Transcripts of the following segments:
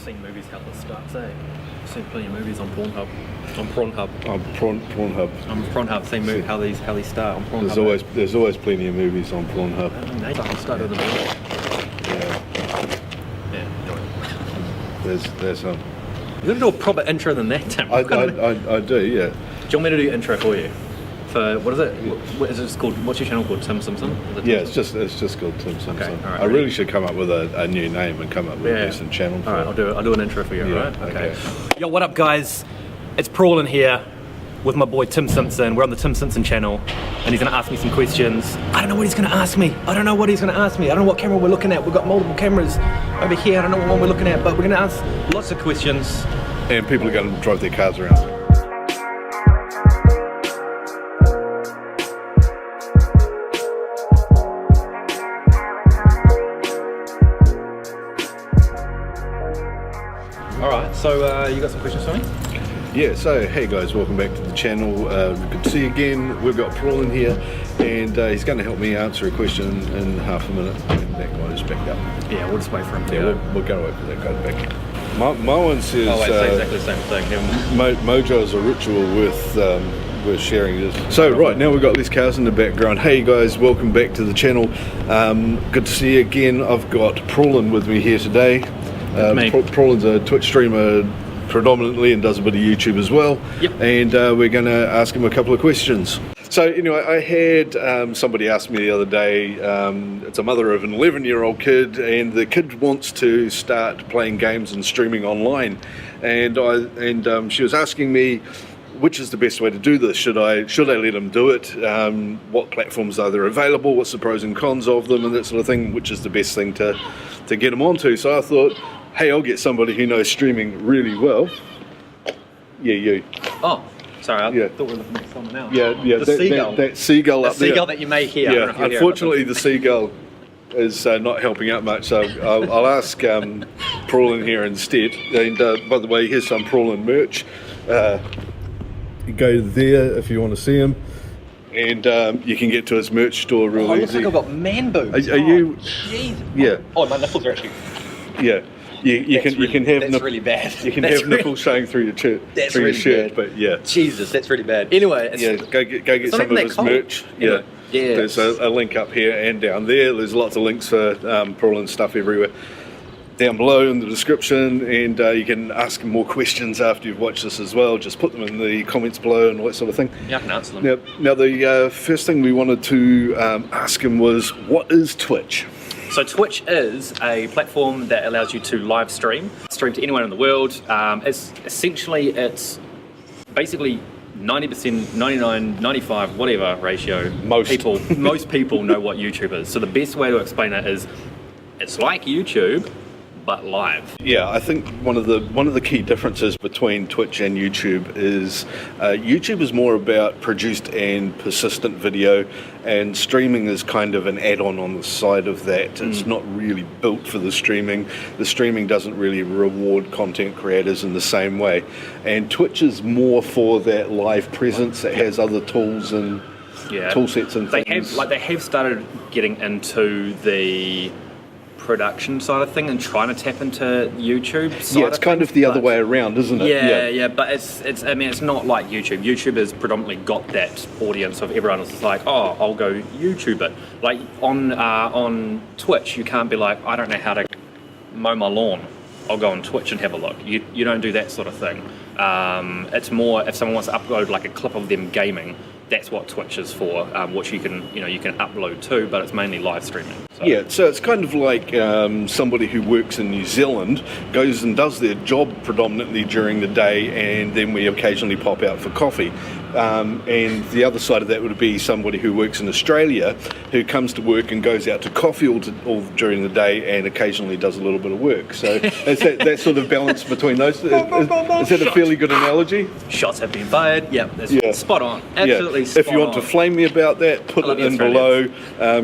seen movies how this starts, eh? I've seen plenty of movies on Pornhub. On Pornhub. Pornhub. On Pornhub, seen movie, how these start on Pornhub. There's always plenty of movies on Pornhub. Nathan started with the movie. Yeah. Yeah. There's some. We're going to do a proper intro than that, Tim. I do, yeah. Do you want me to do intro for you? For what is it? What is it called? What's your channel called? Simpson? Yeah, it's just called Tim Simpson. Okay, all right, I really should come up with a new name and come up with a decent channel. All right, I'll do an intro for you. Yeah, all right? Okay. Yo, what up, guys? It's Prawlin here with my boy Tim Simpson. We're on the Tim Simpson channel, and he's gonna ask me some questions. I don't know what he's gonna ask me. I don't know what camera we're looking at. We've got multiple cameras over here. I don't know what one we're looking at, but we're gonna ask lots of questions. And people are going to drive their cars around. Alright, so you got some questions for me? Yeah, so hey guys, welcome back to the channel. Good to see you again. We've got Prawlin here, and he's going to help me answer a question in half a minute, and that guy is back up. Yeah, we'll just wait for him to Yeah, we're going to wait for that guy to back up. My one says, oh wait, it's exactly the same thing. Mojo is a ritual worth sharing. This. So right now we've got these cars in the background. Hey guys, welcome back to the channel. Good to see you again. I've got Prawlin with me here today. Prawlin's a Twitch streamer predominantly and does a bit of YouTube as well. Yep. And we're going to ask him a couple of questions. So anyway, I had somebody ask me the other day, it's a mother of an 11-year-old kid, and the kid wants to start playing games and streaming online. And she was asking me, which is the best way to do this? Should I let him do it? What platforms are there available? What's the pros and cons of them, and that sort of thing? Which is the best thing to get him onto? So I thought, hey, I'll get somebody who knows streaming really well. Yeah, you. Oh, sorry, I thought we were looking at someone else. Yeah. The seagull. That seagull up there. The seagull that you may hear. Yeah, unfortunately the seagull is not helping out much, so I'll ask Prawlin here instead. And by the way, here's some Prawlin merch. You go there if you want to see him, and you can get to his merch store real easy. Looks like I've got man boobs. Are you? Jeez. Yeah. Oh, my nipples are actually. Yeah. You can have that's really bad. You can have nipples showing through your shirt. That's really shirt, bad. But yeah. Jesus, that's really bad. Anyway, go get some of his merch. Yeah. Yeah. There's a link up here and down there. There's lots of links for Prawlin stuff everywhere. Down below in the description, and you can ask him more questions after you've watched this as well. Just put them in the comments below and all that sort of thing. Yeah, I can answer them. Now the first thing we wanted to ask him was, what is Twitch? So Twitch is a platform that allows you to live stream to anyone in the world. It's basically 90%, 99, 95, whatever ratio. Most people know what YouTube is. So the best way to explain it is, it's like YouTube, but live. Yeah, I think one of the key differences between Twitch and YouTube is YouTube is more about produced and persistent video, and streaming is kind of an add-on on the side of that. It's not really built for the streaming. The streaming doesn't really reward content creators in the same way, and Twitch is more for that live presence that has other tools and tool sets and things. They have started getting into the production side of thing and trying to tap into YouTube side. Yeah, it's kind of the other way around, isn't it? Yeah, but it's not like YouTube. YouTube has predominantly got that audience of everyone else is like, oh, I'll go YouTube it. Like on Twitch, you can't be like, I don't know how to mow my lawn, I'll go on Twitch and have a look. You don't do that sort of thing. It's more if someone wants to upload like a clip of them gaming, that's what Twitch is for, which you can upload to, but it's mainly live streaming. So. Yeah, so it's kind of like somebody who works in New Zealand goes and does their job predominantly during the day, and then we occasionally pop out for coffee. And the other side of that would be somebody who works in Australia who comes to work and goes out to coffee all during the day and occasionally does a little bit of work. So it's that sort of balance between those. Is that a fairly good analogy? Shots have been fired. Yeah, that's spot on. Absolutely spot on. If you want to flame me about that, put it in below.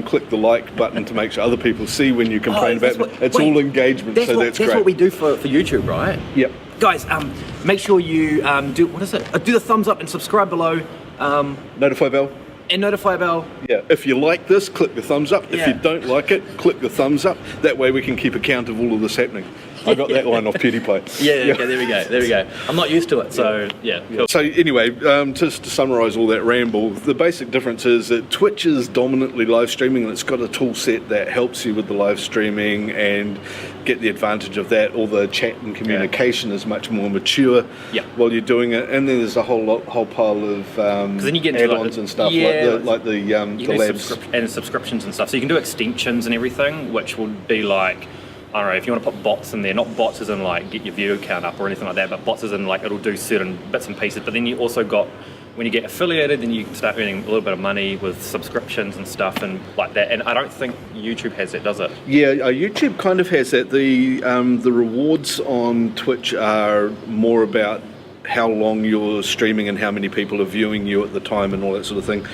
Click the like button to make sure other people see when you complain about it. It's all engagement, so that's great. That's what we do for YouTube, right? Yep. Guys, make sure you do the thumbs up and subscribe below. Notify bell. And notify bell. Yeah, if you like this, click the thumbs up. If you don't like it, click the thumbs up. That way we can keep account of all of this happening. I got that one off PewDiePie. Yeah, okay, there we go. I'm not used to it, so yeah. Cool. So anyway, just to summarise all that ramble, the basic difference is that Twitch is dominantly live streaming, and it's got a tool set that helps you with the live streaming and get the advantage of that. All the chat and communication is much more mature while you're doing it, and then there's a whole pile of then you get into add-ons and stuff like the labs and subscriptions and stuff. So you can do extensions and everything, which would be like, I don't know, if you want to put bots in there, not bots as in like get your view count up or anything like that, but bots as in like it'll do certain bits and pieces. But then you also got, when you get affiliated, then you can start earning a little bit of money with subscriptions and stuff and like that. And I don't think YouTube has that, does it? Yeah, YouTube kind of has that. The rewards on Twitch are more about how long you're streaming and how many people are viewing you at the time and all that sort of thing.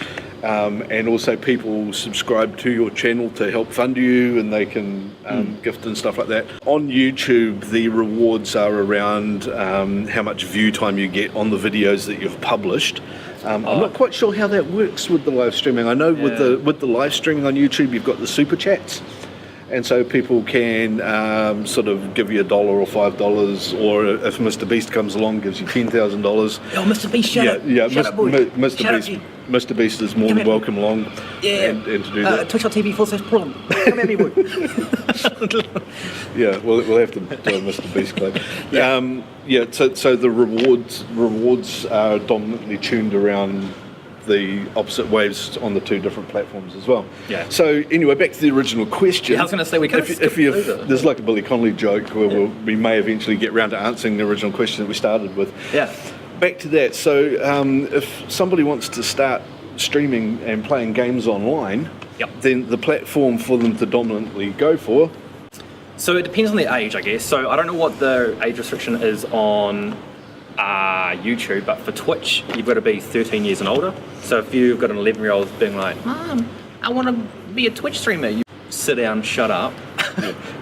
And also people subscribe to your channel to help fund you, and they can gift and stuff like that. On YouTube, the rewards are around how much view time you get on the videos that you've published. I'm not quite sure how that works with the live streaming. I know with the live streaming on YouTube, you've got the super chats. And so people can sort of give you $1 or $5, or if Mr. Beast comes along, gives you $10,000. Oh, Mr. Beast, shut up. Yeah, shut up, boy. Mr. Beast is more than welcome along and to do that. Twitch.tv/prawn. Come at me, boy. Yeah, we'll have to do a Mr. Beast claim. So the rewards are dominantly tuned around the opposite waves on the two different platforms as well. Yeah. So anyway, back to the original question. Yeah, I was going to say we could there's like a Billy Connolly joke where we may eventually get round to answering the original question that we started with. Yeah. Back to that. So if somebody wants to start streaming and playing games online, then the platform for them to dominantly go for. So it depends on their age, I guess. So I don't know what the age restriction is on YouTube, but for Twitch you've got to be 13 years and older. So if you've got an 11-year-old being like, Mom, I want to be a Twitch streamer, you sit down, shut up,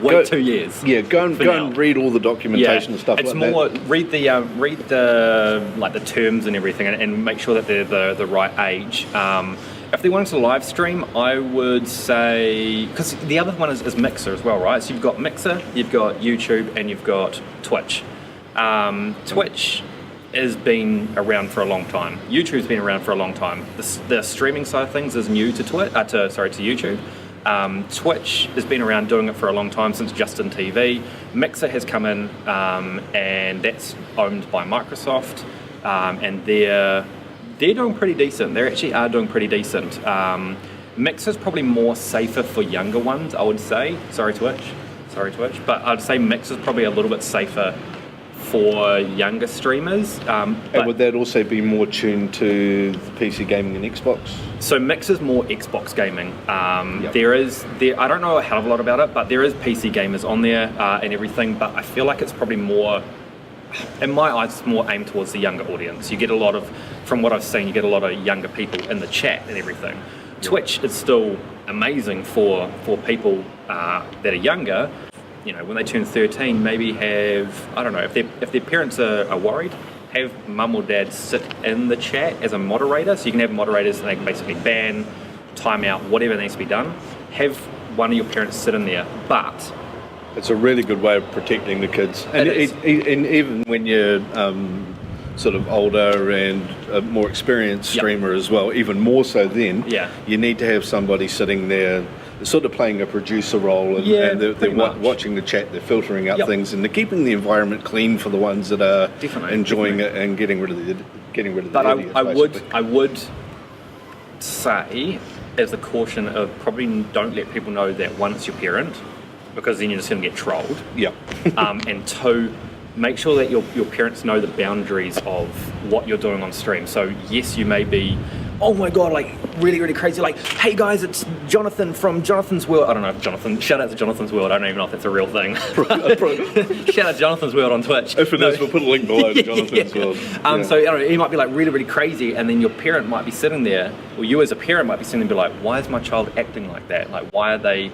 wait 2 years. Yeah, go and read all the documentation and stuff like that. It's more read the like the terms and everything, and make sure that they're the right age. If they wanted to live stream, I would say, because the other one is Mixer as well, right? So you've got Mixer, you've got YouTube, and you've got Twitch. Twitch has been around for a long time. YouTube's been around for a long time. The streaming side of things is new to YouTube. Twitch has been around doing it for a long time, since Justin TV. Mixer has come in, and that's owned by Microsoft, and they're doing pretty decent. They actually are doing pretty decent. Mixer's probably more safer for younger ones, I would say. Sorry Twitch, but I'd say Mixer's probably a little bit safer for younger streamers. And would that also be more tuned to PC gaming and Xbox? So Mixer's more Xbox gaming. I don't know a hell of a lot about it, but there is PC gamers on there and everything, but I feel like it's probably more, in my eyes, it's more aimed towards the younger audience. You get a lot of, from what I've seen, you get a lot of younger people in the chat and everything. Twitch is still amazing for people that are younger. You know, when they turn 13, maybe have, I don't know, if their parents are worried, have mum or dad sit in the chat as a moderator. So you can have moderators and they can basically ban, time out, whatever needs to be done. Have one of your parents sit in there, but it's a really good way of protecting the kids. And even when you're sort of older and a more experienced streamer as well, even more so then, you need to have somebody sitting there sort of playing a producer role, and they're watching the chat, they're filtering out things, and they're keeping the environment clean for the ones that are enjoying it and getting rid of the idiots. But I would say, as a caution of probably don't let people know that one, it's your parent, because then you're just going to get trolled. And two, make sure that your parents know the boundaries of what you're doing on stream. So yes, you may be, oh my god, like really, really crazy, like, hey guys, it's Jonathan from Jonathan's World. I don't know if Jonathan, shout out to Jonathan's World, I don't even know if that's a real thing. Shout out to Jonathan's World on Twitch. If it is, we'll put a link below to Jonathan's World. So I don't know, he might be like really, really crazy, and then your parent might be sitting there, or you as a parent might be sitting there and be like, why is my child acting like that? Like, why are they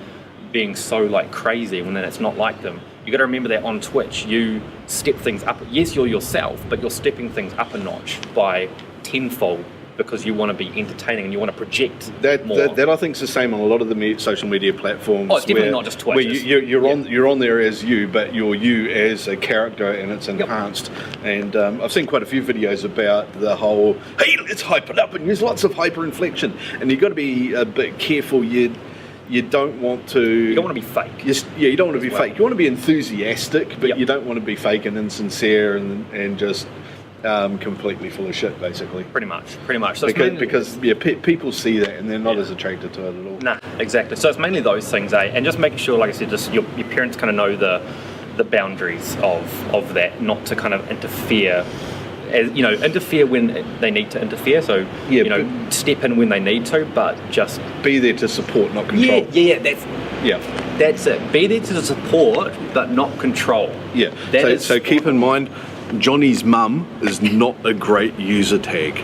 being so like crazy when then it's not like them? You got to remember that on Twitch, you step things up. Yes, you're yourself, but you're stepping things up a notch by tenfold because you want to be entertaining and you want to project That, more. that I think is the same on a lot of the social media platforms. Oh, it's definitely not just Twitch. Where you're on there as you, but you're you as a character, and it's enhanced. And I've seen quite a few videos about the whole, hey, let's hype it up and use lots of hyperinflection. And you've got to be a bit careful. You don't want to. You don't want to be fake. You don't want to be fake. You want to be enthusiastic, but Yep. you don't want to be fake and insincere and just completely full of shit, basically. Pretty much. So it's Because mainly, people see that and they're not Yeah. as attracted to it at all. nah, exactly. So it's mainly those things, and just making sure, like I said, just your parents kind of know the boundaries of that, not to kind of interfere. Interfere when they need to interfere. So Yeah, step in when they need to, but just Be there to support, not control. Yeah. That's it. Be there to support, but not control. Yeah. So keep in mind, Johnny's mum is not a great user tag.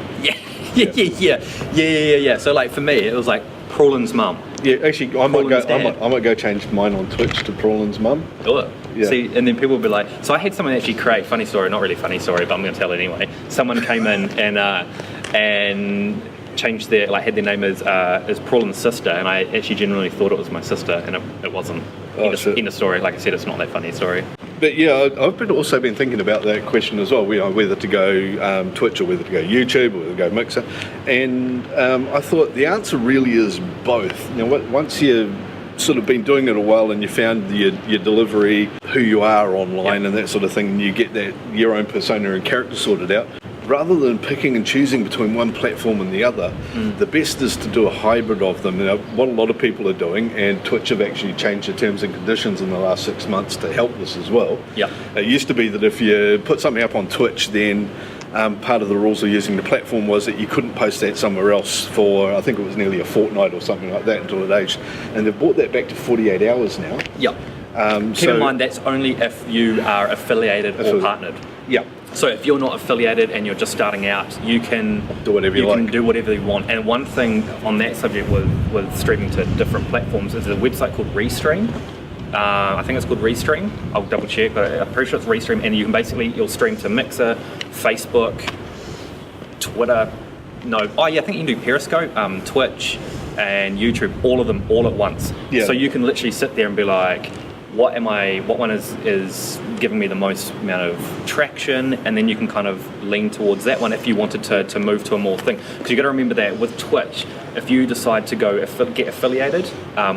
Yeah. So like for me, it was like Prawlin's mum. Yeah, actually, I might Prawlin's go change mine on Twitch to Prawlin's mum. Do it. Yeah. See, and then people will be like, so I had someone actually create, funny story, not really funny story, but I'm going to tell it anyway. Someone came in and changed had their name as Prawlin's sister, and I actually genuinely thought it was my sister, and it wasn't. End of story. Like I said, it's not that funny story. But yeah, I've also been thinking about that question as well, whether to go Twitch or whether to go YouTube or whether to go Mixer. And I thought the answer really is both. Once you've sort of been doing it a while and you found your delivery, who you are online and that sort of thing, and you get that your own persona and character sorted out, rather than picking and choosing between one platform and the other, the best is to do a hybrid of them. What a lot of people are doing, and Twitch have actually changed the terms and conditions in the last 6 months to help this as well. Yeah. It used to be that if you put something up on Twitch, then part of the rules of using the platform was that you couldn't post that somewhere else for, I think it was nearly a fortnight or something like that until it aged. And they've brought that back to 48 hours now. Yep. Keep in mind, that's only if you are affiliated or partnered. Yeah. So if you're not affiliated and you're just starting out, you can Do whatever you like. can do whatever you want. And one thing on that subject with streaming to different platforms is a website called Restream. I think it's called Restream. I'll double check, but I'm pretty sure it's Restream. And you can you'll stream to Mixer, Facebook, Twitter. I think you can do Periscope, Twitch, and YouTube. All of them all at once. Yeah. So you can literally sit there and be like, what one is giving me the most amount of traction, and then you can kind of lean towards that one if you wanted to move to a more thing. Because you got to remember that with Twitch, if you decide to go get affiliated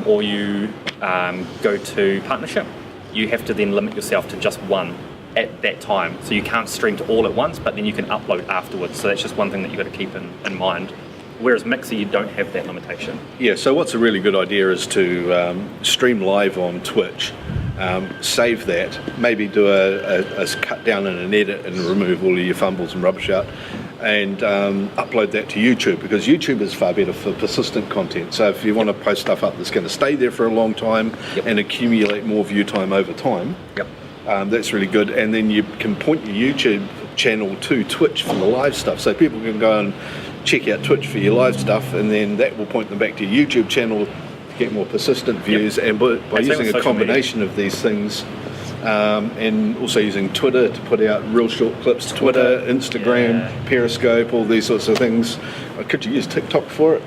or you go to partnership, you have to then limit yourself to just one at that time. So you can't stream to all at once, but then you can upload afterwards. So that's just one thing that you've got to keep in mind. Whereas Mixer, you don't have that limitation. Yeah, so what's a really good idea is to stream live on Twitch, save that, maybe do a cut down and an edit and remove all of your fumbles and rubbish out, and upload that to YouTube, because YouTube is far better for persistent content. So if you want to post stuff up that's going to stay there for a long time and accumulate more view time over time, that's really good. And then you can point your YouTube channel to Twitch for the live stuff, so people can go and check out Twitch for your live stuff, and then that will point them back to your YouTube channel to get more persistent views. And by using a combination of these things, and also using Twitter to put out real short clips, Twitter, Instagram, Periscope, all these sorts of things. Could you use TikTok for it?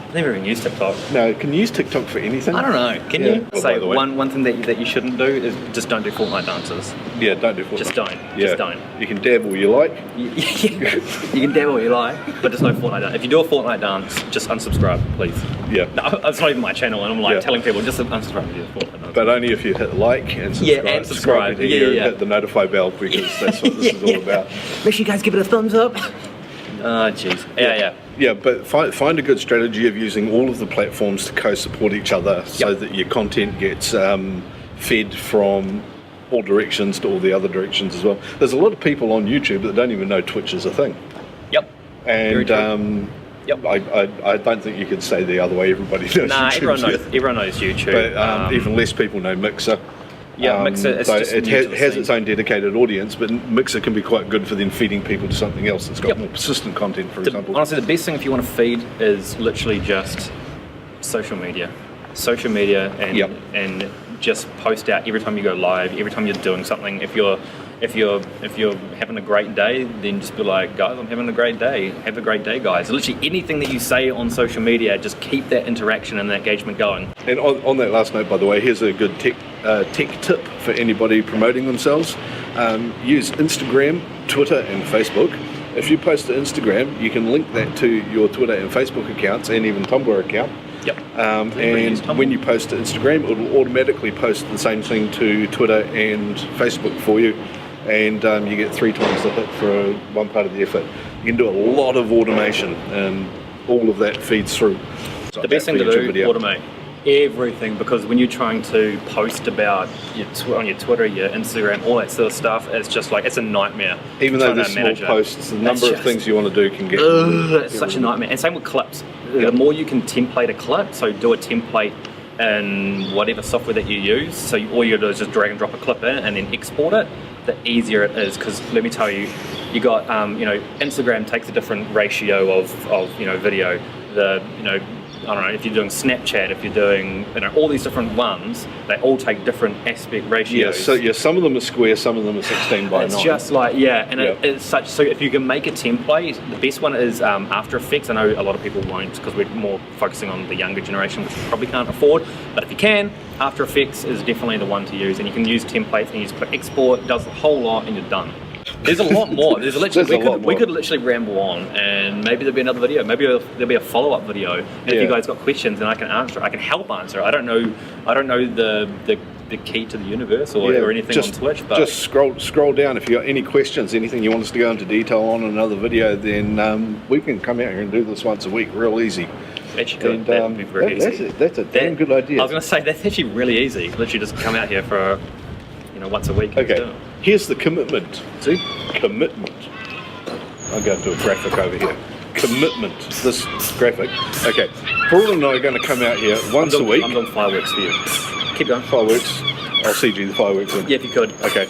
I've never even used TikTok. No, can you use TikTok for anything? I don't know. Can you? Well, Say one thing that you shouldn't do is just don't do Fortnite dances. Yeah, don't do Fortnite. Just don't. Yeah. Just don't. You can dab all you like. You can dabble what you like, but just no Fortnite dance. If you do a Fortnite dance, just unsubscribe, please. Yeah. No, it's not even my channel, and I'm like telling people just unsubscribe to do a Fortnite dance. But only if you hit like and subscribe. And subscribe. And hit the notify bell, because that's what this is all about. Make sure you guys give it a thumbs up. Oh, jeez. Yeah. Yeah, but find a good strategy of using all of the platforms to co-support each other, so that your content gets fed from all directions to all the other directions as well. There's a lot of people on YouTube that don't even know Twitch is a thing. Yep. And I don't think you could say the other way. Everybody knows YouTube. Everyone knows YouTube. But even less people know Mixer. Yeah, Mixer. It has its own dedicated audience, but Mixer can be quite good for then feeding people to something else that's got more persistent content, for example. Honestly, the best thing if you want to feed is literally just social media, and just post out every time you go live, every time you're doing something. If if you're having a great day, then just be like, guys, I'm having a great day. Have a great day, guys. Literally anything that you say on social media, just keep that interaction and that engagement going. And on that last note, by the way, here's a good tech tip for anybody promoting themselves. Use Instagram, Twitter, and Facebook. If you post to Instagram, you can link that to your Twitter and Facebook accounts, and even Tumblr account. Yep. And when you post to Instagram, it will automatically post the same thing to Twitter and Facebook for you, and you get 3 times the hit for one part of the effort. You can do a lot of automation, and all of that feeds through. The best thing to do, automate everything, because when you're trying to post about on your Twitter, your Instagram, all that sort of stuff, it's just like, it's a nightmare. Even though there's small posts, the number of things you want to do can get... It's such a nightmare. And same with clips. The more you can template a clip, so do a template in whatever software that you use, so all you do is just drag and drop a clip in and then export it, the easier it is. Because let me tell you, you got Instagram takes a different ratio of video. I don't know, if you're doing Snapchat, if you're doing, all these different ones, they all take different aspect ratios. Some of them are square, some of them are 16 by 9. It's just like, it's such, so if you can make a template, the best one is After Effects. I know a lot of people won't, because we're more focusing on the younger generation, which you probably can't afford, but if you can, After Effects is definitely the one to use, and you can use templates, and you just click export, it does the whole lot, and you're done. There's a lot more. We could literally ramble on, and maybe there'll be another video. Maybe there'll be a follow-up video. And if you guys got questions, then I can answer. I can help answer. I don't know the key to the universe or anything on Twitch. But just scroll down. If you got any questions, anything you want us to go into detail on in another video, then we can come out here and do this once a week, real easy. Actually, good. That would be very easy. That's a damn good idea. I was going to say that's actually really easy. Literally, just come out here for once a week. Okay. Here's the commitment. See? Commitment. I'm going to do a graphic over here. Commitment. This graphic. Okay. Paul and I are going to come out here once a week. I'm doing fireworks for you. Keep going. Fireworks. I'll CG the fireworks in. Yeah, if you could. Okay.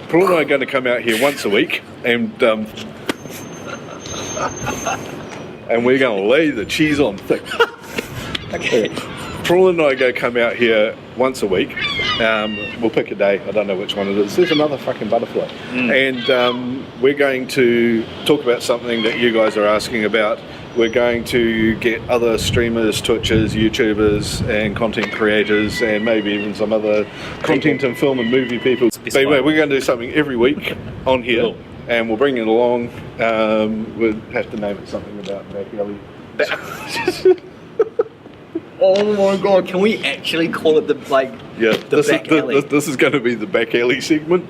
Paul and I are going to come out here once a week, and we're going to lay the cheese on thick. Okay. Paul and I go come out here once a week. We'll pick a day. I don't know which one it is. There's another fucking butterfly. And we're going to talk about something that you guys are asking about. We're going to get other streamers, Twitchers, YouTubers, and content creators, and maybe even some other content and film and movie people. But we're going to do something every week on here. Cool. And we'll bring it along. We'll have to name it something about Back Alley. Oh my god, can we actually call it the back alley? This is going to be the back alley segment.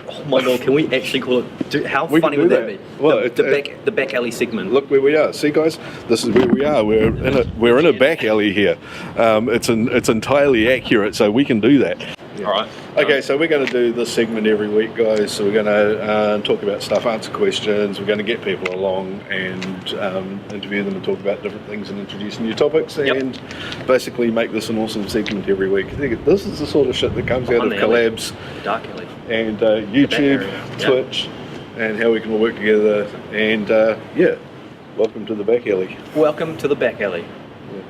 Oh my god, can we actually call it? How funny would that be? Well, the back alley segment. Look where we are. See, guys, this is where we are. We're in a back alley here. It's entirely accurate, so we can do that. Yeah. All right. Okay, so we're going to do this segment every week, guys. So we're going to talk about stuff, answer questions. We're going to get people along and interview them and talk about different things and introduce new topics and basically make this an awesome segment every week. I think this is the sort of shit that comes out of collabs, Dark Alley, and YouTube, Twitch, and how we can all work together. And welcome to the back alley. Welcome to the back alley. Yeah.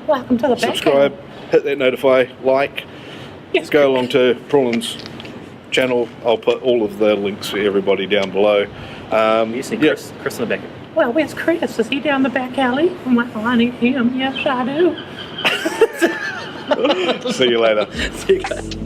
Welcome to the back alley. Subscribe, hit that notify, like. Let's go along to Prawlin's channel. I'll put all of the links for everybody down below. You see Chris in the back. Well, where's Chris? Is he down the back alley? Well, I need him. Yes, I do. See you later. See you guys.